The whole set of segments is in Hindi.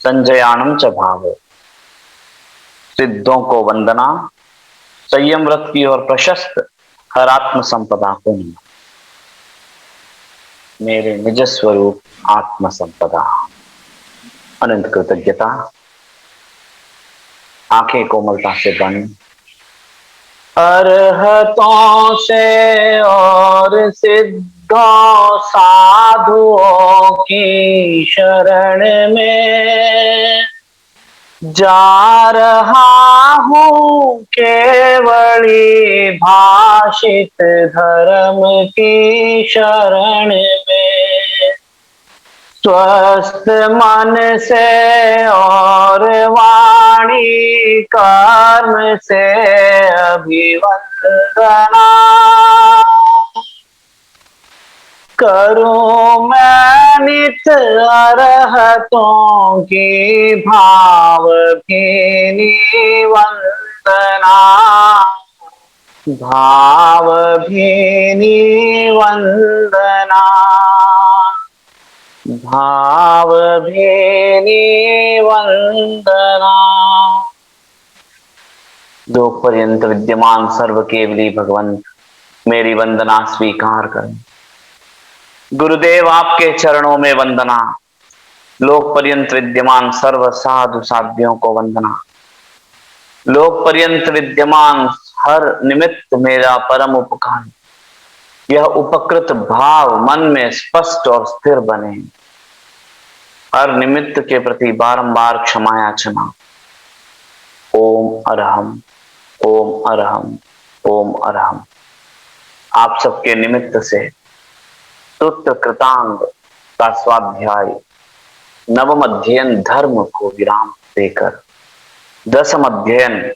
संजयाणम च भाव, सिद्धों को वंदना, संयम व्रत की और प्रशस्त, हर आत्म संपदा को नमन। मेरे निज स्वरूप आत्म संपदा, अनंत कृतज्ञता। आंखें कोमलता से बंद। अरहतों से और सिद्धों साधुओं की शरण में जा रहा हूँ, केवली भाषित धर्म की शरण में। स्वस्थ मन से और वाणी कर्म से अभिवंदना करूं मैं नित अरहतों की भावभीनी वंदना, भावभीनी वंदना, भावभीनी वंदना। दो पर्यंत विद्यमान सर्व केवली भगवंत, मेरी वंदना स्वीकार करें। गुरुदेव आपके चरणों में वंदना। लोक पर्यंत विद्यमान सर्व साधु साध्यों को वंदना। लोक पर्यंत विद्यमान हर निमित्त मेरा परम उपकार, यह उपकृत भाव मन में स्पष्ट और स्थिर बने। हर निमित्त के प्रति बारंबार क्षमा याचना। ओम अरहम, ओम अरहम, ओम अरहम। आप सबके निमित्त से सूत्र कृतांग का स्वाध्याय, नवम अध्ययन धर्म को विराम देकर दसम अध्ययन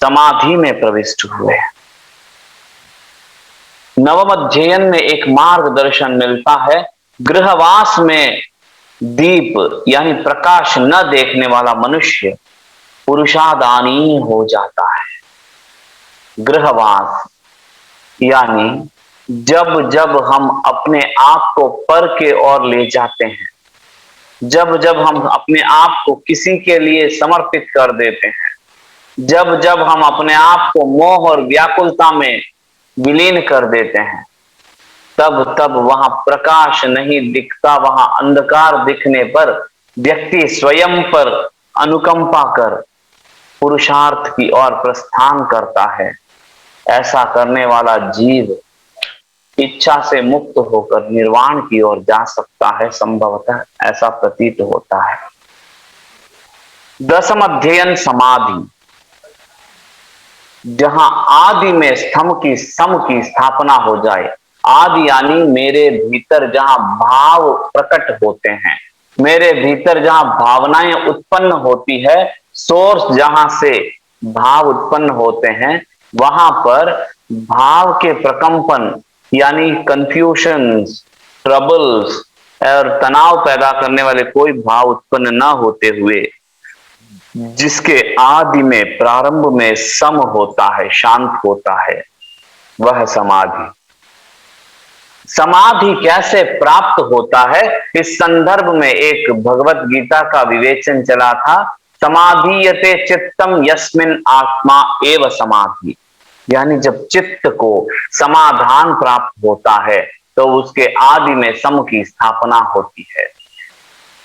समाधि में प्रविष्ट हुए। नवम अध्ययन में एक मार्गदर्शन मिलता है। गृहवास में दीप यानी प्रकाश न देखने वाला मनुष्य पुरुषादानी हो जाता है। गृहवास यानी जब जब हम अपने आप को पर के ओर ले जाते हैं, जब जब हम अपने आप को किसी के लिए समर्पित कर देते हैं, जब जब हम अपने आप को मोह और व्याकुलता में विलीन कर देते हैं, तब तब वहां प्रकाश नहीं दिखता, वहां अंधकार दिखने पर व्यक्ति स्वयं पर अनुकंपा कर पुरुषार्थ की ओर प्रस्थान करता है। ऐसा करने वाला जीव इच्छा से मुक्त होकर निर्वाण की ओर जा सकता है, संभवतः ऐसा प्रतीत होता है। दसम अध्ययन समाधि, जहां आदि में सम की स्थापना हो जाए। आदि यानी मेरे भीतर जहां भाव प्रकट होते हैं, मेरे भीतर जहां भावनाएं उत्पन्न होती है, सोर्स जहां से भाव उत्पन्न होते हैं, वहां पर भाव के प्रकंपन यानी कंफ्यूजन, ट्रबल्स और तनाव पैदा करने वाले कोई भाव उत्पन्न न होते हुए, जिसके आदि में प्रारंभ में सम होता है, शांत होता है, वह समाधि। समाधि कैसे प्राप्त होता है, इस संदर्भ में एक भगवत गीता का विवेचन चला था। समाधीयते चित्तम यस्मिन आत्मा एव समाधि, यानी जब चित्त को समाधान प्राप्त होता है तो उसके आदि में सम की स्थापना होती है।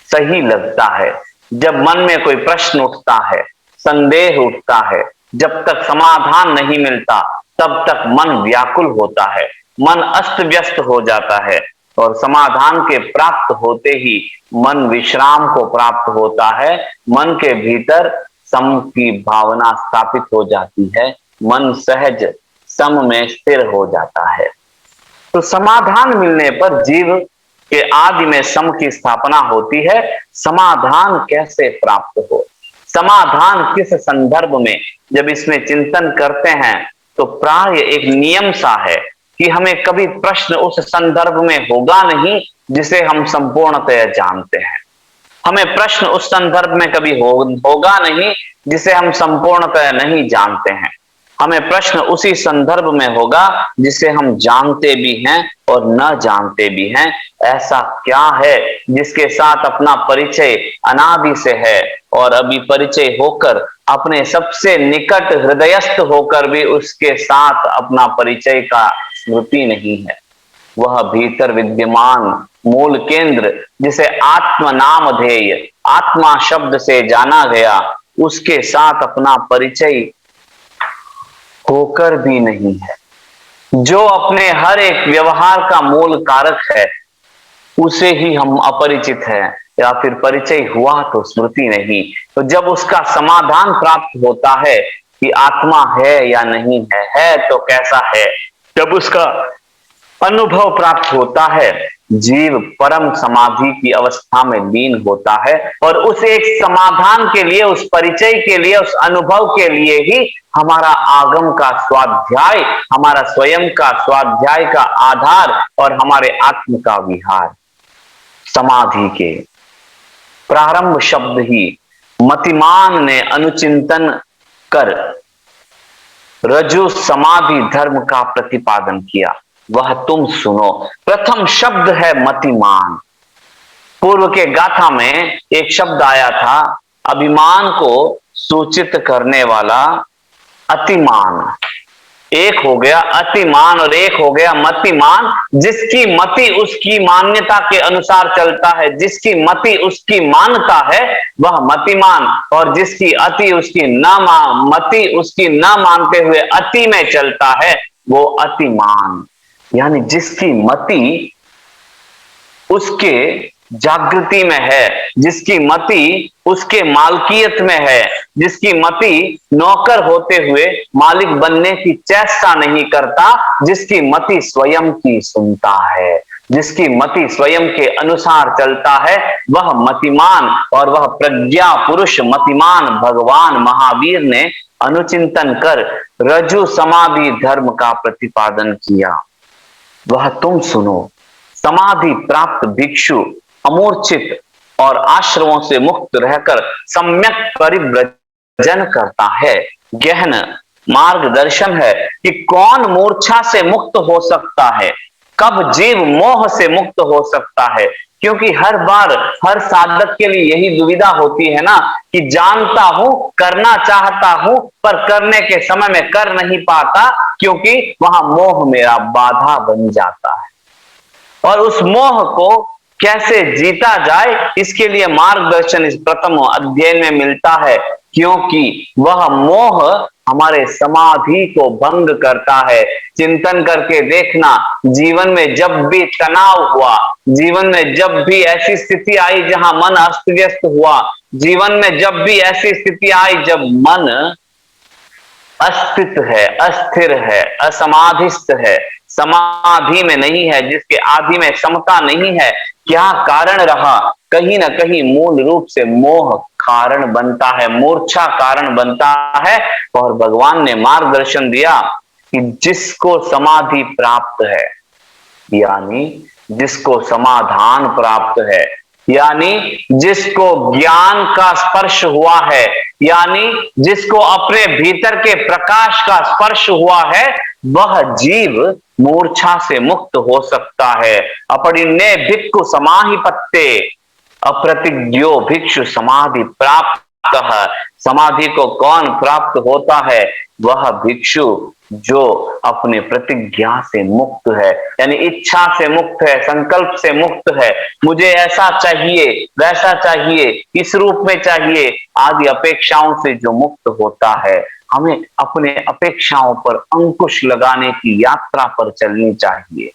सही लगता है, जब मन में कोई प्रश्न उठता है, संदेह उठता है, जब तक समाधान नहीं मिलता तब तक मन व्याकुल होता है, मन अस्त व्यस्त हो जाता है, और समाधान के प्राप्त होते ही मन विश्राम को प्राप्त होता है। मन के भीतर सम की भावना स्थापित हो जाती है, मन सहज सम में स्थिर हो जाता है। तो समाधान मिलने पर जीव के आदि में सम की स्थापना होती है। समाधान कैसे प्राप्त हो, समाधान किस संदर्भ में, जब इसमें चिंतन करते हैं तो प्राय एक नियम सा है कि हमें कभी प्रश्न उस संदर्भ में होगा नहीं जिसे हम संपूर्णतया जानते हैं। हमें प्रश्न उस संदर्भ में कभी होगा नहीं जिसे हम संपूर्णतया नहीं जानते हैं। हमें प्रश्न उसी संदर्भ में होगा जिसे हम जानते भी हैं और न जानते भी हैं। ऐसा क्या है जिसके साथ अपना परिचय अनादि से है और अभी परिचय होकर अपने सबसे निकट हृदयस्थ होकर भी उसके साथ अपना परिचय का स्मृति नहीं है? वह भीतर विद्यमान मूल केंद्र जिसे आत्म नामधेय, आत्मा शब्द से जाना गया, उसके साथ अपना परिचय होकर भी नहीं है। जो अपने हर एक व्यवहार का मूल कारक है, उसे ही हम अपरिचित हैं या फिर परिचय हुआ तो स्मृति नहीं। तो जब उसका समाधान प्राप्त होता है कि आत्मा है या नहीं है तो कैसा है, जब उसका अनुभव प्राप्त होता है, जीव परम समाधि की अवस्था में लीन होता है और उस एक समाधान के लिए, उस परिचय के लिए, उस अनुभव के लिए ही हमारा आगम का स्वाध्याय, हमारा स्वयं का स्वाध्याय का आधार और हमारे आत्म का विहार। समाधि के प्रारंभ शब्द ही मतिमान ने अनुचिंतन कर रजु समाधि धर्म का प्रतिपादन किया। वह तुम सुनो, प्रथम शब्द है मतिमान। पूर्व के गाथा में एक शब्द आया था अभिमान को सूचित करने वाला अतिमान। एक हो गया अतिमान और एक हो गया मतिमान। जिसकी मति उसकी मान्यता के अनुसार चलता है, जिसकी मति उसकी मानता है वह मतिमान, और जिसकी अति उसकी मति उसकी न मानते हुए अति में चलता है वो अतिमान। यानी जिसकी मति उसके जागृति में है, जिसकी मति उसके मालकियत में है, जिसकी मति नौकर होते हुए मालिक बनने की चेष्टा नहीं करता, जिसकी मति स्वयं की सुनता है, जिसकी मति स्वयं के अनुसार चलता है, वह मतिमान और वह प्रज्ञा पुरुष मतिमान भगवान महावीर ने अनुचिंतन कर रजु समाधि धर्म का प्रतिपादन किया। वह तुम सुनो, समाधि प्राप्त भिक्षु अमूर्छित और आश्रमों से मुक्त रहकर सम्यक परिव्रजन करता है। गहन मार्गदर्शन है कि कौन मूर्छा से मुक्त हो सकता है, कब जीव मोह से मुक्त हो सकता है। क्योंकि हर बार हर साधक के लिए यही दुविधा होती है ना कि जानता हूं, करना चाहता हूं, पर करने के समय में कर नहीं पाता, क्योंकि वहां मोह मेरा बाधा बन जाता है। और उस मोह को कैसे जीता जाए, इसके लिए मार्गदर्शन इस प्रथम अध्ययन में मिलता है। क्योंकि वह मोह हमारे समाधि को भंग करता है। चिंतन करके देखना, जीवन में जब भी तनाव हुआ, जीवन में जब भी ऐसी स्थिति आई जहां मन अस्त व्यस्त हुआ, जीवन में जब भी ऐसी स्थिति आई जब मन अस्तित्व है, अस्थिर है, असमाधिस्थ है, समाधि में नहीं है, जिसके आदि में समता नहीं है, क्या कारण रहा? कहीं ना कहीं मूल रूप से मोह कारण बनता है, मूर्छा कारण बनता है। और भगवान ने मार्गदर्शन दिया कि जिसको समाधि प्राप्त है, यानी जिसको समाधान प्राप्त है, यानी जिसको ज्ञान का स्पर्श हुआ है, यानी जिसको अपने भीतर के प्रकाश का स्पर्श हुआ है, वह जीव मूर्छा से मुक्त हो सकता है। अपरिण्य भिक्खु समाहिपत्ते अप्रतिज्ञो भिक्षु समाधि प्राप्त। समाधि को कौन प्राप्त होता है? वह भिक्षु जो अपने प्रतिज्ञा से मुक्त है, यानी इच्छा से मुक्त है, संकल्प से मुक्त है। मुझे ऐसा चाहिए, वैसा चाहिए, इस रूप में चाहिए आदि अपेक्षाओं से जो मुक्त होता है। हमें अपने अपेक्षाओं पर अंकुश लगाने की यात्रा पर चलनी चाहिए।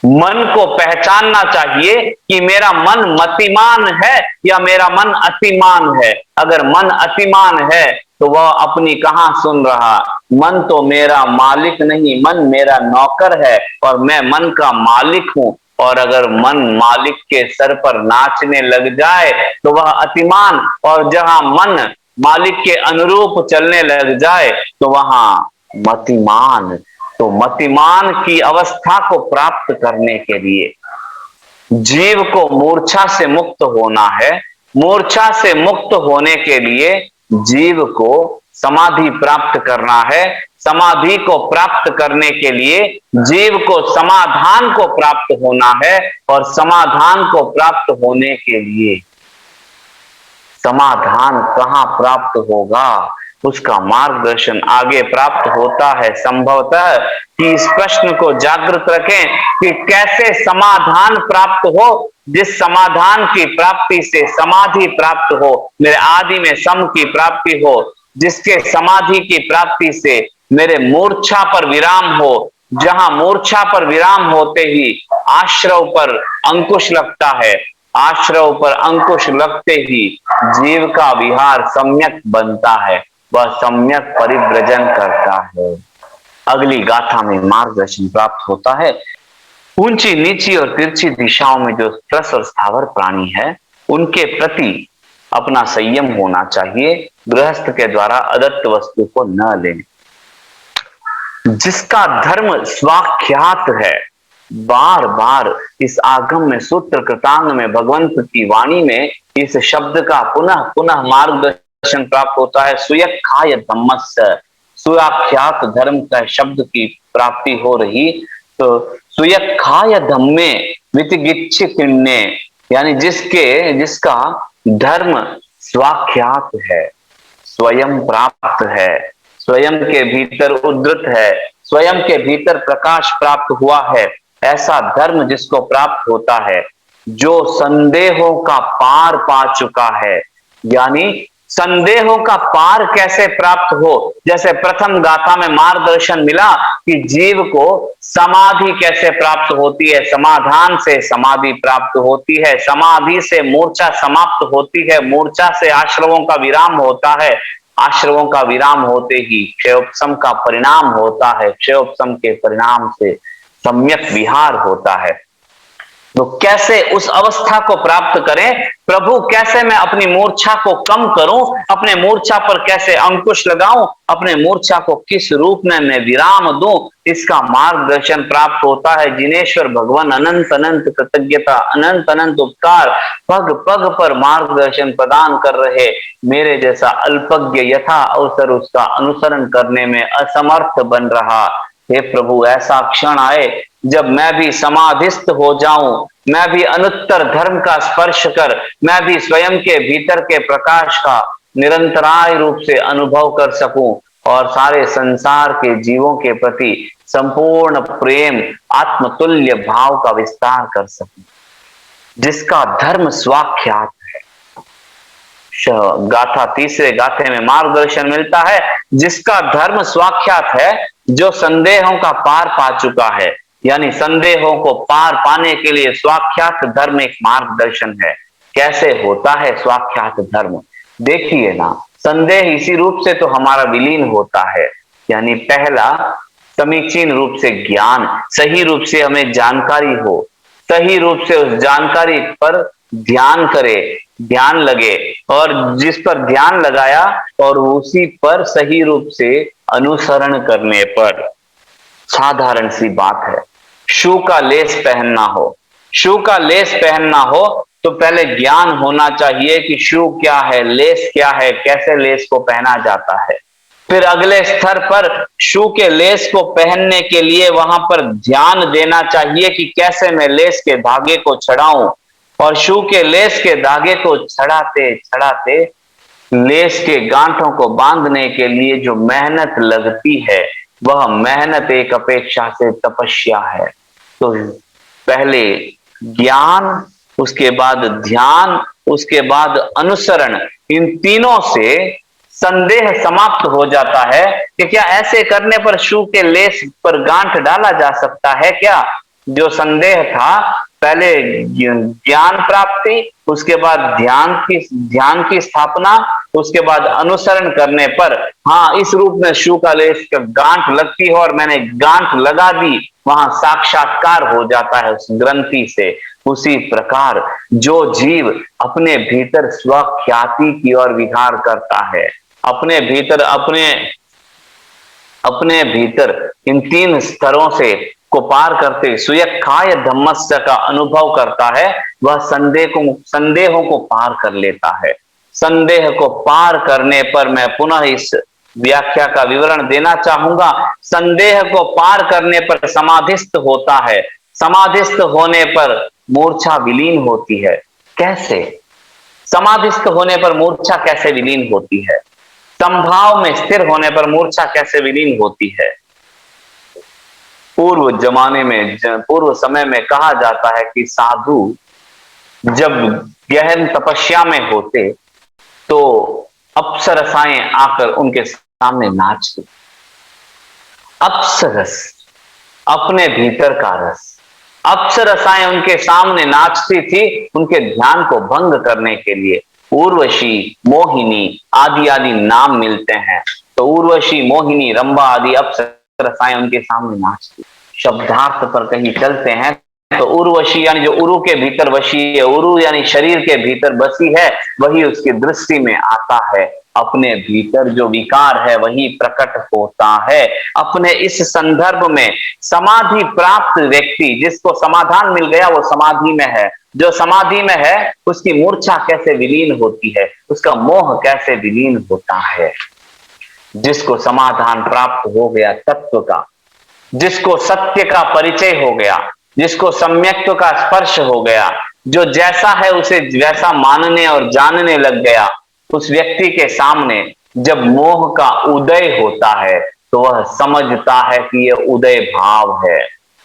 मन को पहचानना चाहिए कि मेरा मन मतिमान है या मेरा मन अतिमान है। अगर मन अतिमान है तो वह अपनी कहां सुन रहा। मन तो मेरा मालिक नहीं, मन मेरा नौकर है और मैं मन का मालिक हूं। और अगर मन मालिक के सर पर नाचने लग जाए तो वह अतिमान, और जहां मन मालिक के अनुरूप चलने लग जाए तो वहां मतिमान। तो मतिमान की अवस्था को प्राप्त करने के लिए जीव को मूर्छा से मुक्त होना है। मूर्छा से मुक्त होने के लिए जीव को समाधि प्राप्त करना है। समाधि को प्राप्त करने के लिए जीव को समाधान को प्राप्त होना है, और समाधान को प्राप्त होने के लिए समाधान कहां प्राप्त होगा, उसका मार्गदर्शन आगे प्राप्त होता है। संभवतः कि इस प्रश्न को जागृत रखें कि कैसे समाधान प्राप्त हो, जिस समाधान की प्राप्ति से समाधि प्राप्त हो, मेरे आदि में सम की प्राप्ति हो, जिसके समाधि की प्राप्ति से मेरे मूर्छा पर विराम हो, जहां मूर्छा पर विराम होते ही आश्रव पर अंकुश लगता है, आश्रव पर अंकुश लगते ही जीव का विहार सम्यक बनता है, वह सम्यक परिव्रजन करता है। अगली गाथा में मार्गदर्शन प्राप्त होता है। ऊंची नीची और तिरछी दिशाओं में जो त्रस और स्थावर प्राणी है, उनके प्रति अपना संयम होना चाहिए। गृहस्थ के द्वारा अदत्त वस्तु को न लें। जिसका धर्म स्वाख्यात है, बार बार इस आगम में सूत्र कृतांग में भगवंत की वाणी में इस शब्द का पुनः पुनः मार्गदर्शन प्राप्त होता है। सुयखाय धम्मस्य, सुआख्यात धर्म का शब्द की प्राप्ति हो रही, तो सुयखाय धम्मे वितिगिच्छ किन्ने, यानी जिसका धर्म स्वाख्यात है, स्वयं प्राप्त है, स्वयं के भीतर उद्धृत है, स्वयं के भीतर प्रकाश प्राप्त हुआ है, ऐसा धर्म जिसको प्राप्त होता है, जो संदेहों का पार पा चुका है। यानी संदेहों का पार कैसे प्राप्त हो, जैसे प्रथम गाथा में मार्गदर्शन मिला कि जीव को समाधि कैसे प्राप्त होती है, समाधान से समाधि प्राप्त होती है, समाधि से मूर्छा समाप्त होती है, मूर्छा से आश्रवों का विराम होता है, आश्रवों का विराम होते ही क्षयोपशम का परिणाम होता है, क्षयोपशम के परिणाम से सम्यक विहार होता है। तो कैसे उस अवस्था को प्राप्त करें, प्रभु कैसे मैं अपनी मूर्छा को कम करूं, अपने मूर्छा पर कैसे अंकुश लगाऊं, अपने मूर्छा को किस रूप में मैं विराम दूं, इसका मार्गदर्शन प्राप्त होता है। जिनेश्वर भगवान अनंत अनंत कृतज्ञता, अनंत अनंत उपकार, पग पग पर मार्गदर्शन प्रदान कर रहे मेरे जैसा अल्पज्ञ यथा अवसर उसका अनुसरण करने में असमर्थ बन रहा। हे प्रभु, ऐसा क्षण आए जब मैं भी समाधिस्थ हो जाऊं, मैं भी अनुत्तर धर्म का स्पर्श कर, मैं भी स्वयं के भीतर के प्रकाश का निरंतराय रूप से अनुभव कर सकूं, और सारे संसार के जीवों के प्रति संपूर्ण प्रेम आत्मतुल्य भाव का विस्तार कर सकूं। जिसका धर्म स्वाख्यात है, गाथा तीसरे गाथे में मार्गदर्शन मिलता है। जिसका धर्म स्वाख्यात है, जो संदेहों का पार पा चुका है, यानी संदेहों को पार पाने के लिए स्वाख्यात धर्म एक मार्गदर्शन है। कैसे होता है स्वाख्यात धर्म, देखिए ना, संदेह इसी रूप से तो हमारा विलीन होता है। यानी पहला, समीचीन रूप से ज्ञान, सही रूप से हमें जानकारी हो, सही रूप से उस जानकारी पर ध्यान करे, ध्यान लगे, और जिस पर ध्यान लगाया और उसी पर सही रूप से अनुसरण करने पर, साधारण सी बात है, शू का लेस पहनना हो, शू का लेस पहनना हो तो पहले ज्ञान होना चाहिए कि शू क्या है, लेस क्या है, कैसे लेस को पहना जाता है। फिर अगले स्तर पर शू के लेस को पहनने के लिए वहां पर ध्यान देना चाहिए कि कैसे मैं लेस के धागे को छड़ाऊं, और शू के लेस के धागे को छड़ाते छड़ाते लेस के गांठों को बांधने के लिए जो मेहनत लगती है, वह मेहनत एक अपेक्षा से तपस्या है। तो पहले ज्ञान, उसके बाद ध्यान, उसके बाद अनुसरण, इन तीनों से संदेह समाप्त हो जाता है कि क्या ऐसे करने पर शू के लेस पर गांठ डाला जा सकता है क्या। जो संदेह था, पहले ज्ञान प्राप्ति, उसके बाद ध्यान की स्थापना, उसके बाद अनुसरण करने पर हाँ इस रूप में शू का लेस का गांठ लगती है और मैंने गांठ लगा दी, वहां साक्षात्कार हो जाता है उस ग्रंथि से। उसी प्रकार जो जीव अपने भीतर स्वख्याति की ओर विहार करता है, अपने भीतर इन तीन स्तरों से को पार करते सुयखाय धम्मस्य का अनुभव करता है, वह संदेहों को पार कर लेता है। संदेह को पार करने पर मैं पुनः इस व्याख्या का विवरण देना चाहूंगा। संदेह को पार करने पर समाधिस्थ होता है, समाधिस्थ होने पर मूर्छा विलीन होती है। कैसे? समाधिस्थ होने पर मूर्छा कैसे विलीन होती है? संभाव में स्थिर होने पर मूर्छा कैसे विलीन होती है? पूर्व जमाने में, पूर्व समय में कहा जाता है कि साधु जब गहन तपस्या में होते तो अप्सरसाएं आकर उनके सामने नाचती। अप्सरस, अपने भीतर का रस, अप्सरसाएं उनके सामने नाचती थी उनके ध्यान को भंग करने के लिए। उर्वशी, मोहिनी आदि आदि नाम मिलते हैं। तो उर्वशी, मोहिनी, रंभा आदि अप्सरसाएं उनके सामने नाचती। शब्दार्थ पर कहीं चलते हैं तो उर्वशी यानी जो उरु के भीतर वशी है, उरु यानी शरीर के भीतर बसी है, वही उसकी दृष्टि में आता है। अपने भीतर जो विकार है वही प्रकट होता है। अपने इस संदर्भ में समाधि प्राप्त व्यक्ति, जिसको समाधान मिल गया, वो समाधि में है। जो समाधि में है उसकी मूर्छा कैसे विलीन होती है, उसका मोह कैसे विलीन होता है। जिसको समाधान प्राप्त हो गया तत्व का, जिसको सत्य का परिचय हो गया, जिसको सम्यक्त्व का स्पर्श हो गया, जो जैसा है उसे वैसा मानने और जानने लग गया, उस व्यक्ति के सामने जब मोह का उदय होता है तो वह समझता है कि यह उदय भाव है।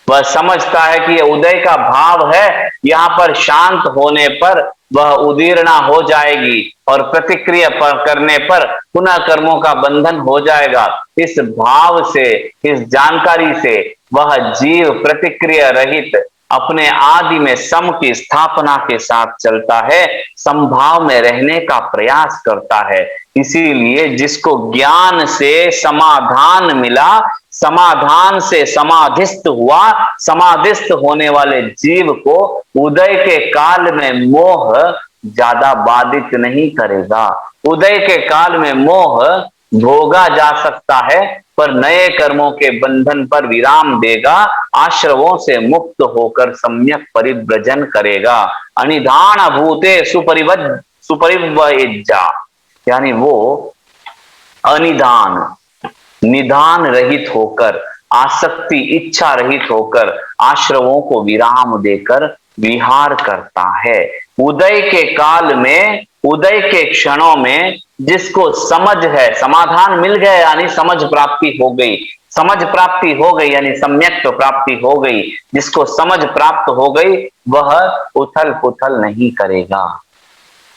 वह समझता है कि यह उदय का भाव है। यहाँ पर शांत होने पर वह उदीर्णा हो जाएगी और प्रतिक्रिया करने पर पुनः कर्मों का बंधन हो जाएगा। इस भाव से, इस जानकारी से वह जीव प्रतिक्रिया रहित अपने आदि में सम की स्थापना के साथ चलता है, संभाव में रहने का प्रयास करता है। इसीलिए जिसको ज्ञान से समाधान मिला, समाधान से समाधिस्थ हुआ, समाधिस्थ होने वाले जीव को उदय के काल में मोह ज्यादा बाधित नहीं करेगा। उदय के काल में मोह भोगा जा सकता है पर नए कर्मों के बंधन पर विराम देगा, आश्रवों से मुक्त होकर सम्यक परिव्रजन करेगा। अनिधान भूते सुपरिव्यज्या, यानी वो अनिधान, निधान रहित होकर, आसक्ति इच्छा रहित होकर आश्रवों को विराम देकर विहार करता है। उदय के काल में, उदय के क्षणों में जिसको समझ है, समाधान मिल गया यानी समझ प्राप्ति हो गई, समझ प्राप्ति हो गई यानी सम्यक प्राप्ति हो गई। जिसको समझ प्राप्त हो गई वह उथल पुथल नहीं करेगा।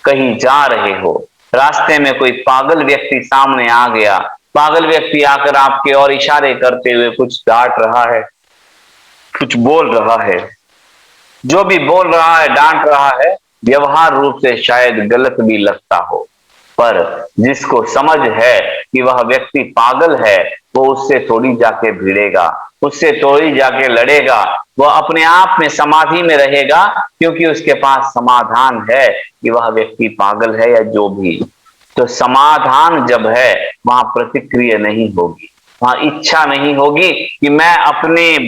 कहीं जा रहे हो, रास्ते में कोई पागल व्यक्ति सामने आ गया, पागल व्यक्ति आकर आपके और इशारे करते हुए कुछ डांट रहा है, कुछ बोल रहा है, जो भी बोल रहा है, डांट रहा है, व्यवहार रूप से शायद गलत भी लगता हो, पर जिसको समझ है कि वह व्यक्ति पागल है, वो उससे थोड़ी जाके भिड़ेगा, उससे थोड़ी जाके लड़ेगा। वह अपने आप में समाधि में रहेगा क्योंकि उसके पास समाधान है कि वह व्यक्ति पागल है या जो भी। तो समाधान जब है वहां प्रतिक्रिया नहीं होगी, वहां इच्छा नहीं होगी कि मैं अपने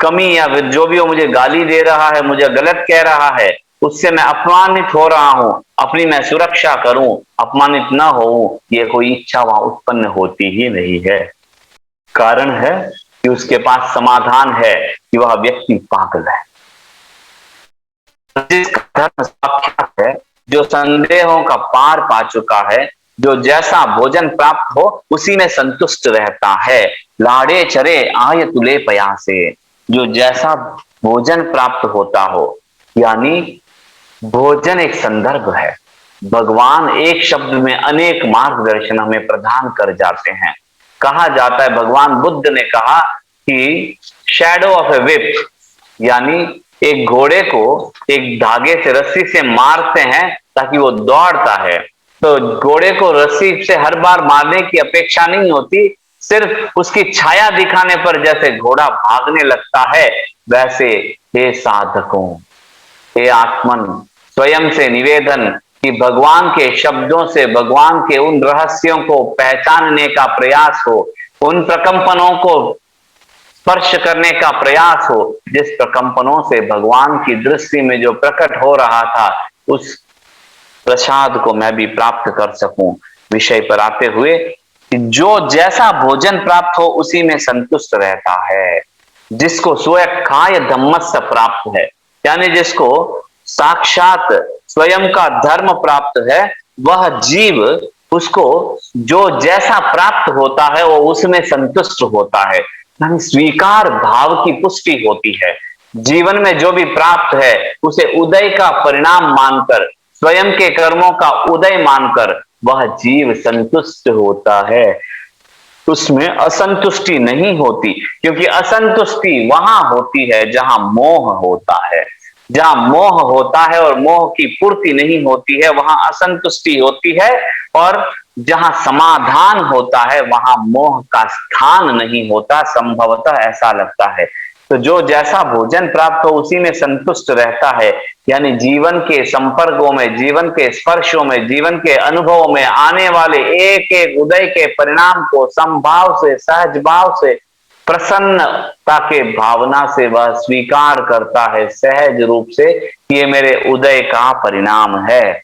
कमी या जो भी वो मुझे गाली दे रहा है, मुझे गलत कह रहा है, उससे मैं अपमानित हो रहा हूं, अपनी मैं सुरक्षा करूं, अपमानित ना हो, ये कोई इच्छा वहां उत्पन्न होती ही नहीं है। कारण है कि उसके पास समाधान है कि वह व्यक्ति पागल है। जिसका धर्म साक्षात है, जो संदेहों का पार पा चुका है, जो जैसा भोजन प्राप्त हो उसी में संतुष्ट रहता है। लाड़े चरे आय तुले पयासे, जो जैसा भोजन प्राप्त होता हो, यानी भोजन एक संदर्भ है। भगवान एक शब्द में अनेक मार्गदर्शन हमें प्रदान कर जाते हैं। कहा जाता है, भगवान बुद्ध ने कहा कि शैडो ऑफ ए विप, यानी एक घोड़े को एक धागे से, रस्सी से मारते हैं ताकि वो दौड़ता है। तो घोड़े को रस्सी से हर बार मारने की अपेक्षा नहीं होती, सिर्फ उसकी छाया दिखाने पर जैसे घोड़ा भागने लगता है, वैसे हे साधकों, हे आत्मन, स्वयं से निवेदन कि भगवान के शब्दों से भगवान के उन रहस्यों को पहचानने का प्रयास हो, उन प्रकंपनों को स्पर्श करने का प्रयास हो, जिस प्रकंपनों से भगवान की दृष्टि में जो प्रकट हो रहा था, उस प्रसाद को मैं भी प्राप्त कर सकूं। विषय पर आते हुए कि जो जैसा भोजन प्राप्त हो उसी में संतुष्ट रहता है, जिसको स्वयखाय धम्मस्य प्राप्त है, यानी जिसको साक्षात स्वयं का धर्म प्राप्त है, वह जीव उसको जो जैसा प्राप्त होता है वो उसमें संतुष्ट होता है, यानी स्वीकार भाव की पुष्टि होती है। जीवन में जो भी प्राप्त है उसे उदय का परिणाम मानकर, स्वयं के कर्मों का उदय मानकर वह जीव संतुष्ट होता है, उसमें असंतुष्टि नहीं होती, क्योंकि असंतुष्टि वहां होती है जहां मोह होता है। जहां मोह होता है और मोह की पूर्ति नहीं होती है वहां असंतुष्टि होती है, और जहां समाधान होता है वहां मोह का स्थान नहीं होता, संभवतः ऐसा लगता है। तो जो जैसा भोजन प्राप्त हो उसी में संतुष्ट रहता है, यानी जीवन के संपर्कों में, जीवन के स्पर्शों में, जीवन के अनुभवों में आने वाले एक एक उदय के परिणाम को समभाव से, सहज भाव से, प्रसन्नता के भावना से वह स्वीकार करता है सहज रूप से कि ये मेरे उदय का परिणाम है।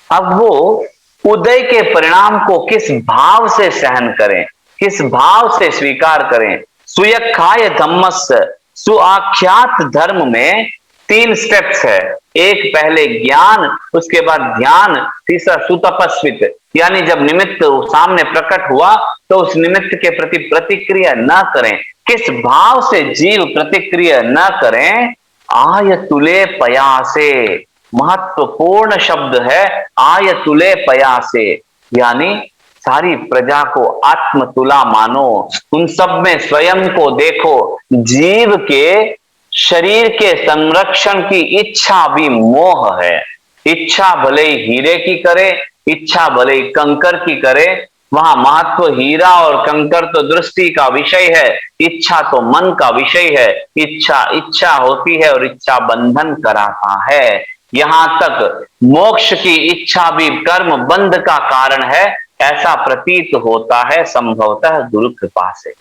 अब वो उदय के परिणाम को किस भाव से सहन करें, किस भाव से स्वीकार करें। सुयखाय धम्मस्य, सुआख्यात धर्म में 3 स्टेप्स है। एक पहले ज्ञान, उसके बाद ध्यान, तीसरा सुतपस्वित, यानी जब निमित्त सामने प्रकट हुआ तो उस निमित्त के प्रति प्रतिक्रिया न करें। किस भाव से जीव प्रतिक्रिया न करें। आय तुले पयासे, महत्वपूर्ण शब्द है आय तुले पयासे, यानी सारी प्रजा को आत्मतुला मानो, उन सब में स्वयं को देखो। जीव के शरीर के संरक्षण की इच्छा भी मोह है। इच्छा भले ही हीरे की करे, इच्छा भले ही कंकर की करे, वहां महत्व हीरा और कंकर तो दृष्टि का विषय है, इच्छा तो मन का विषय है। इच्छा इच्छा होती है और इच्छा बंधन कराता है। यहां तक मोक्ष की इच्छा भी कर्म बंध का कारण है, ऐसा प्रतीत होता है संभवतः गुरु कृपा से।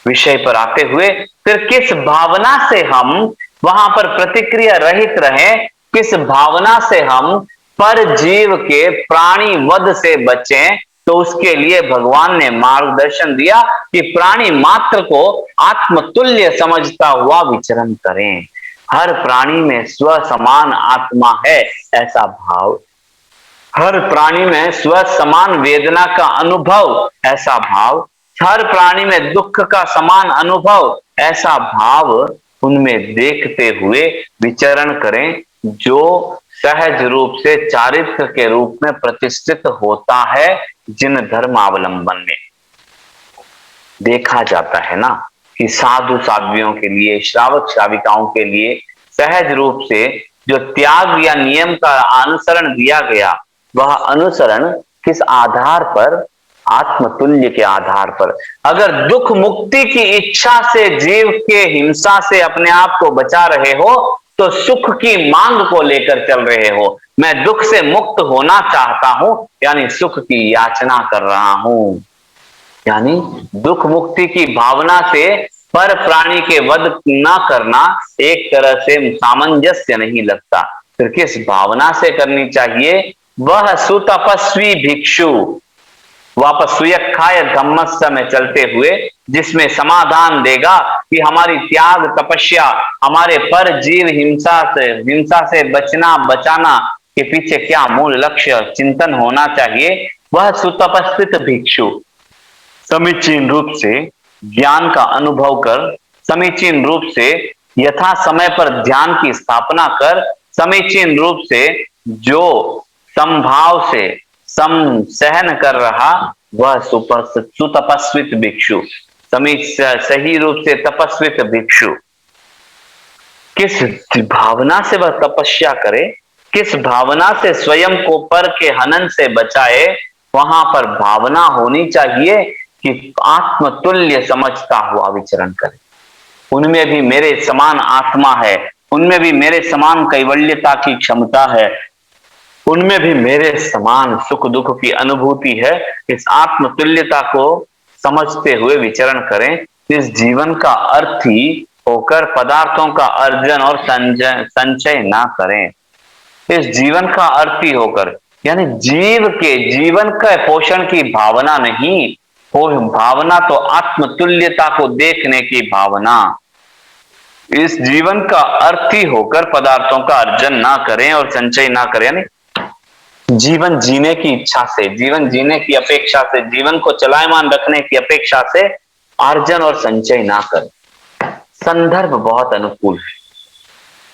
विषय पर आते हुए फिर किस भावना से हम वहां पर प्रतिक्रिया रहित रहें, किस भावना से हम पर जीव के प्राणी वध से बचें, तो उसके लिए भगवान ने मार्गदर्शन दिया कि प्राणी मात्र को आत्मतुल्य समझता हुआ विचरण करें। हर प्राणी में स्व समान आत्मा है ऐसा भाव, हर प्राणी में स्व समान वेदना का अनुभव ऐसा भाव, हर प्राणी में दुख का समान अनुभव ऐसा भाव उनमें देखते हुए विचरण करें, जो सहज रूप से चारित्र के रूप में प्रतिष्ठित होता है। जिन धर्मावलंबन में देखा जाता है ना कि साधु साध्वियों के लिए, श्रावक श्राविकाओं के लिए सहज रूप से जो त्याग या नियम का अनुसरण दिया गया, वह अनुसरण किस आधार पर, आत्मतुल्य के आधार पर। अगर दुख मुक्ति की इच्छा से जीव के हिंसा से अपने आप को बचा रहे हो तो सुख की मांग को लेकर चल रहे हो। मैं दुख से मुक्त होना चाहता हूं यानी सुख की याचना कर रहा हूं, यानी दुख मुक्ति की भावना से पर प्राणी के वध न करना एक तरह से सामंजस्य नहीं लगता। फिर किस भावना से करनी चाहिए। वह सुतपस्वी भिक्षु, वापस सुयखाय धम्मस्य में चलते हुए, जिसमें समाधान देगा कि हमारी त्याग तपस्या, हमारे पर जीव हिंसा से बचना बचाना के पीछे क्या मूल लक्ष्य चिंतन होना चाहिए। वह सुतपस्वित भिक्षु समीचीन रूप से ज्ञान का अनुभव कर, समीचीन रूप से यथा समय पर ध्यान की स्थापना कर, समीचीन रूप से जो समभाव से सम सहन कर रहा, वह सुतपस्वित भिक्षु, सही रूप से तपस्वित भिक्षु। किस भावना से वह तपस्या करे, किस भावना से स्वयं को पर के हनन से बचाए, वहां पर भावना होनी चाहिए कि आत्मतुल्य समझता हुआ विचरण करे। उनमें भी मेरे समान आत्मा है, उनमें भी मेरे समान कैवल्यता की क्षमता है, उनमें भी मेरे समान सुख दुख की अनुभूति है। इस आत्मतुल्यता को समझते हुए विचरण करें। इस जीवन का अर्थी होकर पदार्थों का अर्जन और संचय ना करें। इस जीवन का अर्थी होकर यानी जीव के जीवन का पोषण की भावना नहीं, वो भावना तो आत्मतुल्यता को देखने की भावना। इस जीवन का अर्थ ही होकर पदार्थों का अर्जन ना करें और संचय ना करें, यानी जीवन जीने की इच्छा से, जीवन जीने की अपेक्षा से, जीवन को चलायमान रखने की अपेक्षा से अर्जन और संचय ना करें। संदर्भ बहुत अनुकूल है।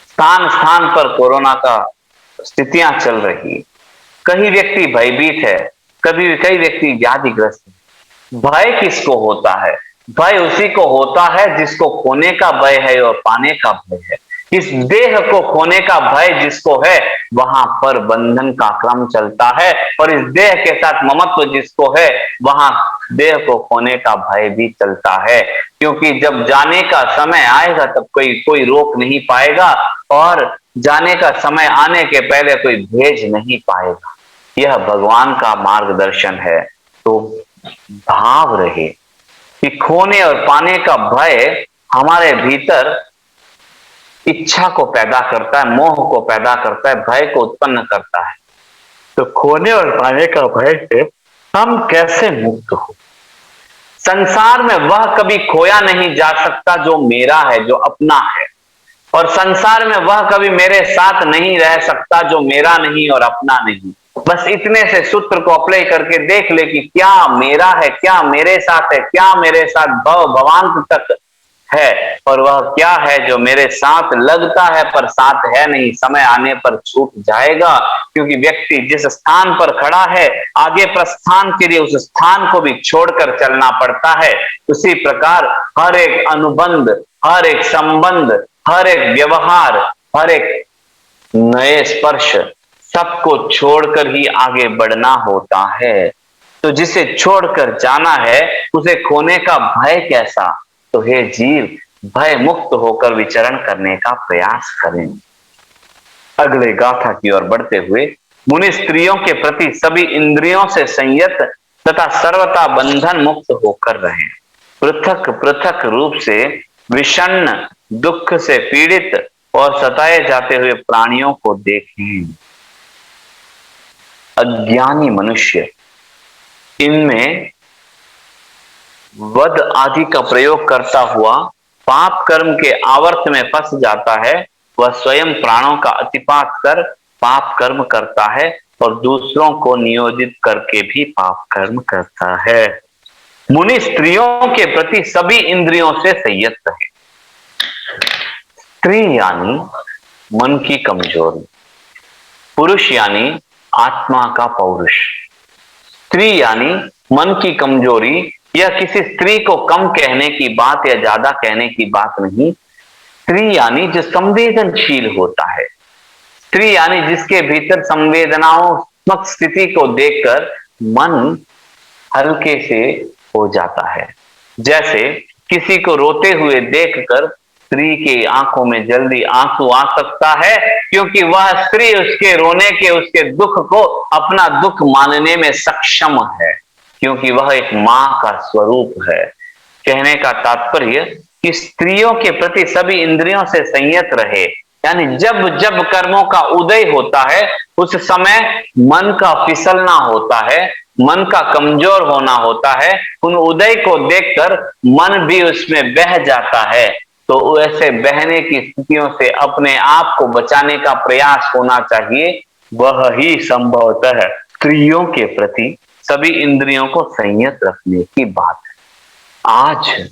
स्थान स्थान पर कोरोना का स्थितियां चल रही है। कई व्यक्ति भयभीत है, कई व्यक्ति व्याधिग्रस्त है। भय किसको होता है? भय उसी को होता है जिसको खोने का भय है और पाने का भय है। इस देह को खोने का भय जिसको है, वहां पर बंधन का क्रम चलता है, और इस देह के साथ ममत्व जिसको है, वहां देह को खोने का भय भी चलता है। क्योंकि जब जाने का समय आएगा तब कोई कोई रोक नहीं पाएगा, और जाने का समय आने के पहले कोई भेज नहीं पाएगा। यह भगवान का मार्गदर्शन है। तो भाव रहे कि खोने और पाने का भय हमारे भीतर इच्छा को पैदा करता है, मोह को पैदा करता है, भय को उत्पन्न करता है। तो खोने और पाने का भय से हम कैसे मुक्त हो? संसार में वह कभी खोया नहीं जा सकता जो मेरा है, जो अपना है, और संसार में वह कभी मेरे साथ नहीं रह सकता जो मेरा नहीं और अपना नहीं। बस इतने से सूत्र को अप्लाई करके देख ले कि क्या मेरा है, क्या मेरे साथ है, क्या मेरे साथ भव भवांत तक है, और वह क्या है जो मेरे साथ लगता है पर साथ है नहीं, समय आने पर छूट जाएगा। क्योंकि व्यक्ति जिस स्थान पर खड़ा है, आगे प्रस्थान के लिए उस स्थान को भी छोड़कर चलना पड़ता है। उसी प्रकार हर एक अनुबंध, हर एक संबंध, हर एक व्यवहार, हर एक नए स्पर्श, सबको छोड़कर ही आगे बढ़ना होता है। तो जिसे छोड़कर जाना है, उसे खोने का भय कैसा? तो हे जीव, भय मुक्त होकर विचरण करने का प्रयास करें। अगले गाथा की ओर बढ़ते हुए, मुनि स्त्रियों के प्रति सभी इंद्रियों से संयत तथा सर्वथा बंधन मुक्त होकर रहें। पृथक पृथक रूप से विषण्ण, दुख से पीड़ित और सताए जाते हुए प्राणियों को देखें। अज्ञानी मनुष्य इनमें वध आदि का प्रयोग करता हुआ पाप कर्म के आवर्त में फंस जाता है। वह स्वयं प्राणों का अतिपात कर पाप कर्म करता है, और दूसरों को नियोजित करके भी पाप कर्म करता है। मुनि स्त्रियों के प्रति सभी इंद्रियों से संयत रहे। स्त्री यानी मन की कमजोरी, पुरुष यानी आत्मा का पौरुष। स्त्री यानी मन की कमजोरी, यह किसी स्त्री को कम कहने की बात या ज्यादा कहने की बात नहीं। स्त्री यानी जो संवेदनशील होता है, स्त्री यानी जिसके भीतर संवेदनात्मक स्थिति को देखकर मन हल्के से हो जाता है। जैसे किसी को रोते हुए देखकर स्त्री के आंखों में जल्दी आंसू आ सकता है, क्योंकि वह स्त्री उसके रोने के, उसके दुख को अपना दुख मानने में सक्षम है, क्योंकि वह एक मां का स्वरूप है। कहने का तात्पर्य कि स्त्रियों के प्रति सभी इंद्रियों से संयत रहे, यानी जब जब कर्मों का उदय होता है, उस समय मन का फिसलना होता है, मन का कमजोर होना होता है। उन उदय को देखकर मन भी उसमें बह जाता है। तो ऐसे बहने की स्थितियों से अपने आप को बचाने का प्रयास होना चाहिए। वह ही संभवतः स्त्रियों के प्रति सभी इंद्रियों को संयत रखने की बात है। आज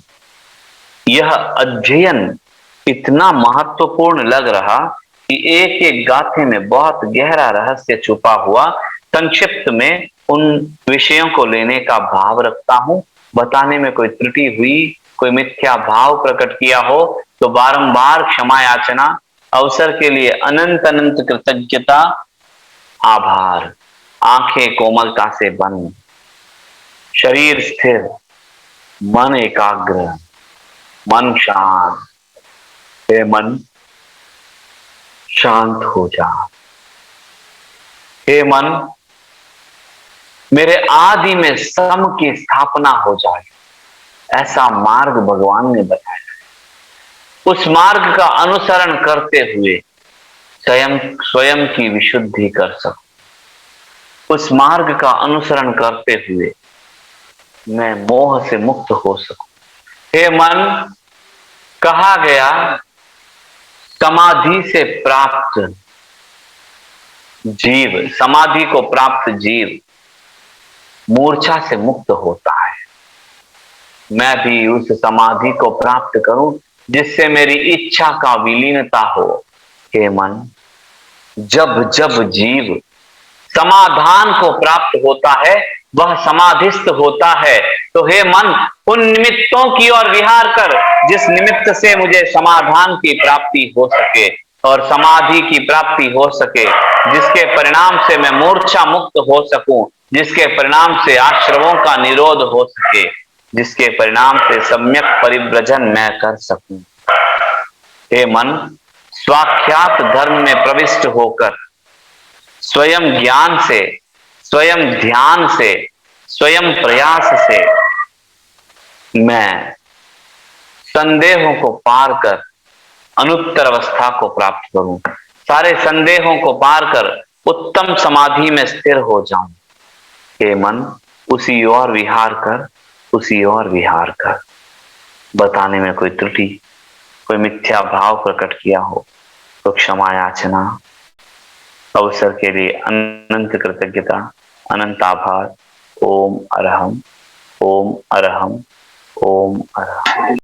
यह अध्ययन इतना महत्वपूर्ण लग रहा कि एक एक गाथे में बहुत गहरा रहस्य छुपा हुआ। संक्षिप्त में उन विषयों को लेने का भाव रखता हूं। बताने में कोई त्रुटि हुई, कोई मिथ्या भाव प्रकट किया हो तो बारंबार क्षमा याचना। अवसर के लिए अनंत अनंत कृतज्ञता, आभार। आंखें कोमलता से बंद, शरीर स्थिर, मन एकाग्र, मन शांत। हे मन, शांत हो जा। हे मन, मेरे आदि में सम की स्थापना हो जाए। ऐसा मार्ग भगवान ने बताया। उस मार्ग का अनुसरण करते हुए स्वयं की विशुद्धि कर सको। उस मार्ग का अनुसरण करते हुए मैं मोह से मुक्त हो सकूं। हे मन, कहा गया समाधि से प्राप्त जीव, समाधि को प्राप्त जीव मूर्छा से मुक्त होता है। मैं भी उस समाधि को प्राप्त करूं जिससे मेरी इच्छा का विलीनता हो। हे मन, जब जब जीव समाधान को प्राप्त होता है, वह समाधिस्थ होता है। तो हे मन, उन निमित्तों की ओर विहार कर जिस निमित्त से मुझे समाधान की प्राप्ति हो सके और समाधि की प्राप्ति हो सके, जिसके परिणाम से मैं मूर्छा मुक्त हो सकूं, जिसके परिणाम से आश्रमों का निरोध हो सके, जिसके परिणाम से सम्यक परिव्रजन मैं कर सकूं। हे मन, स्वाख्यात धर्म में प्रविष्ट होकर स्वयं ज्ञान से, स्वयं ध्यान से, स्वयं प्रयास से मैं संदेहों को पार कर अनुत्तर अवस्था को प्राप्त करूं, सारे संदेहों को पार कर उत्तम समाधि में स्थिर हो जाऊं। हे मन, उसी ओर विहार कर, उसी ओर विहार कर। बताने में कोई त्रुटि, कोई मिथ्या भाव प्रकट किया हो तो क्षमा याचना। अवसर के लिए अनंत कृतज्ञता, अनंत आभार। ओम अरहम, ओम अरहम, ओम अरहम।